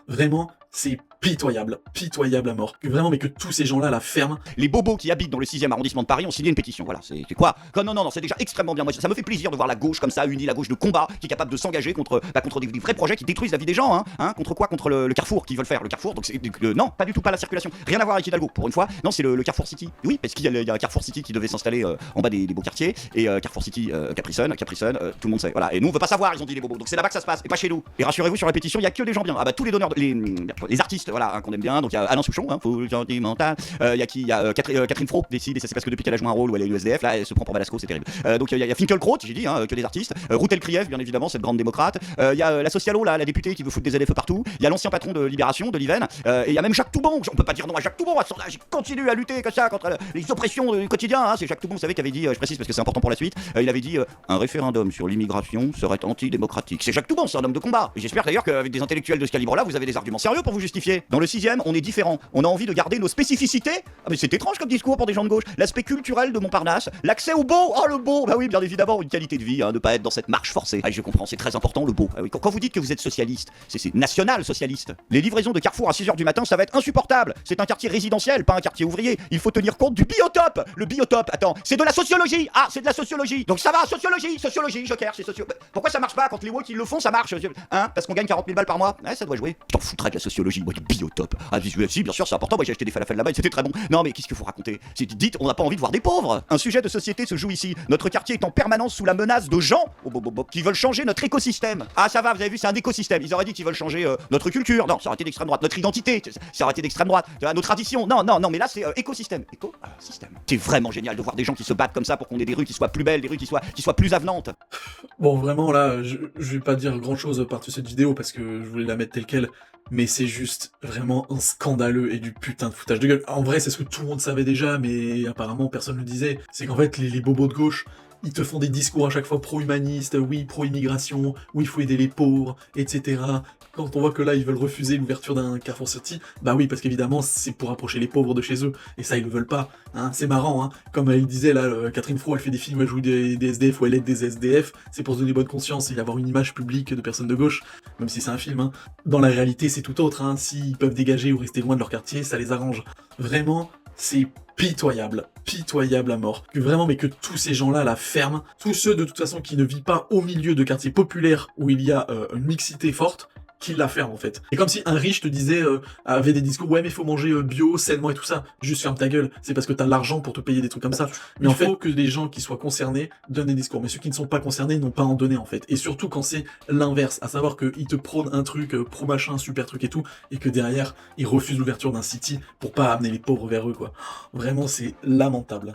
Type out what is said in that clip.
Vraiment, c'est pitoyable à mort. Vraiment, mais que tous ces gens-là la ferment. Les bobos qui habitent dans le 6e arrondissement de Paris ont signé une pétition. Voilà, c'est quoi? Non, c'est déjà extrêmement bien. Moi, ça me fait plaisir de voir la gauche comme ça, unie, la gauche de combat, qui est capable de s'engager contre des vrais projets qui détruisent la vie des gens. Contre quoi? Contre le Carrefour qu'ils veulent faire. Le Carrefour, donc c'est non, pas du tout, pas la circulation. Rien à voir avec Hidalgo. Pour une fois, non, c'est le Carrefour City. Oui, parce qu'il y a un Carrefour City qui devait s'installer en bas des beaux quartiers et Carrefour City Capri-Sun, tout le monde sait. Voilà. Et nous, on veut pas savoir. Ils ont dit les bobos. Donc c'est là-bas que ça se passe et pas chez nous. Et rassurez-vous, sur la pétition, il y a que des gens bien. Ah bah tous les donneurs, les artistes, voilà, qu'on aime bien. Donc il y a Alain Souchon, full sentimental. Il y a qui? Il y a Catherine Fro, décide, et ça c'est parce que depuis qu'elle a joué un rôle où elle est USDF, là elle se prend pour Balasco, c'est terrible. Donc il y a Finkielkraut, j'ai dit, que des artistes. Routel Krief, bien évidemment, cette grande démocrate. Il y a la socialo, là, la députée qui veut foutre des ZFE partout. Il y a l'ancien patron de Libération, de l'Iven. Et il y a même Jacques Toubon. On peut pas dire non à Jacques Toubon, à son âge, il continue à lutter comme ça contre les oppressions du quotidien. C'est Jacques Toubon, vous savez, qui avait dit, je précise parce que c'est important pour la suite, il avait dit un référendum sur l'immigration serait antidémocratique. C'est Jacques Toubon, c'est un homme de combat. Et j'espère d'ailleurs qu'avec des intellectuels de ce calibre-là, vous avez des arguments sérieux pour vous justifier. Dans le 6e, on est différent. On a envie de garder nos spécificités. Ah mais c'est étrange comme discours pour des gens de gauche. L'aspect culturel de Montparnasse, l'accès au beau, le beau, bah oui, bien évidemment, une qualité de vie, ne pas être dans cette marche forcée. Ah je comprends, c'est très important le beau. Ah oui, quand vous dites que vous êtes socialiste, c'est national socialiste. Les livraisons de Carrefour à 6h du matin, ça va être insupportable. C'est un quartier résidentiel, pas un quartier ouvrier. Il faut tenir compte du biotope. Le biotope, attends, c'est de la sociologie. Ah, c'est de la sociologie. Donc ça va, sociologie, joker, c'est socio. Pourquoi ça marche pas quand les woke ils le font, ça marche? Parce qu'on gagne 40 000 balles par mois. Ouais, ça doit jouer. Je t'en foutrais de la sociologie, moi, du biotope. Ah, si, bien sûr, c'est important. Moi, j'ai acheté des falafels là-bas, c'était très bon. Non, mais qu'est-ce que vous racontez? Dites, on n'a pas envie de voir des pauvres. Un sujet de société se joue ici. Notre quartier est en permanence sous la menace de gens qui veulent changer notre écosystème. Ah, ça va, vous avez vu, c'est un écosystème. Ils auraient dit qu'ils veulent changer notre culture. Non, ça aurait été d'extrême droite. Notre identité, ça aurait été d'extrême droite. Nos traditions. Non, mais là, c'est écosystème. Écosystème. C'est vraiment génial de voir des gens qui se battent comme ça pour qu'on ait des rues qui soient plus belles, des rues qui soient plus avenantes. Bon, vraiment, là, je vais pas dire grand-chose par-dessus cette vidéo, parce que je voulais la mettre telle quelle, mais c'est juste vraiment un scandaleux et du putain de foutage de gueule. En vrai, c'est ce que tout le monde savait déjà, mais apparemment personne ne le disait. C'est qu'en fait, les bobos de gauche, ils te font des discours à chaque fois pro-humanistes, oui, pro-immigration, oui, il faut aider les pauvres, etc. Quand on voit que là, ils veulent refuser l'ouverture d'un Carrefour City, bah oui, parce qu'évidemment, c'est pour approcher les pauvres de chez eux, et ça, ils le veulent pas. C'est marrant, comme elle disait, là, Catherine Fro, elle fait des films où elle joue des SDF, ou elle aide des SDF, c'est pour se donner bonne conscience et avoir une image publique de personnes de gauche, même si c'est un film. Dans la réalité, c'est tout autre, s'ils peuvent dégager ou rester loin de leur quartier, ça les arrange. Vraiment, c'est pitoyable à mort. Mais que tous ces gens-là la ferment, tous ceux de toute façon qui ne vivent pas au milieu de quartiers populaires où il y a une mixité forte, qui la ferment en fait. C'est comme si un riche te disait, avait des discours, ouais mais faut manger bio, sainement et tout ça. Juste ferme ta gueule, c'est parce que t'as l'argent pour te payer des trucs comme ça. Mais en fait, il faut que les gens qui soient concernés donnent des discours. Mais ceux qui ne sont pas concernés n'ont pas à en donner en fait. Et surtout quand c'est l'inverse, à savoir qu'ils te prônent un truc, pro machin, super truc et tout, et que derrière, ils refusent l'ouverture d'un city pour pas amener les pauvres vers eux quoi. Vraiment c'est lamentable.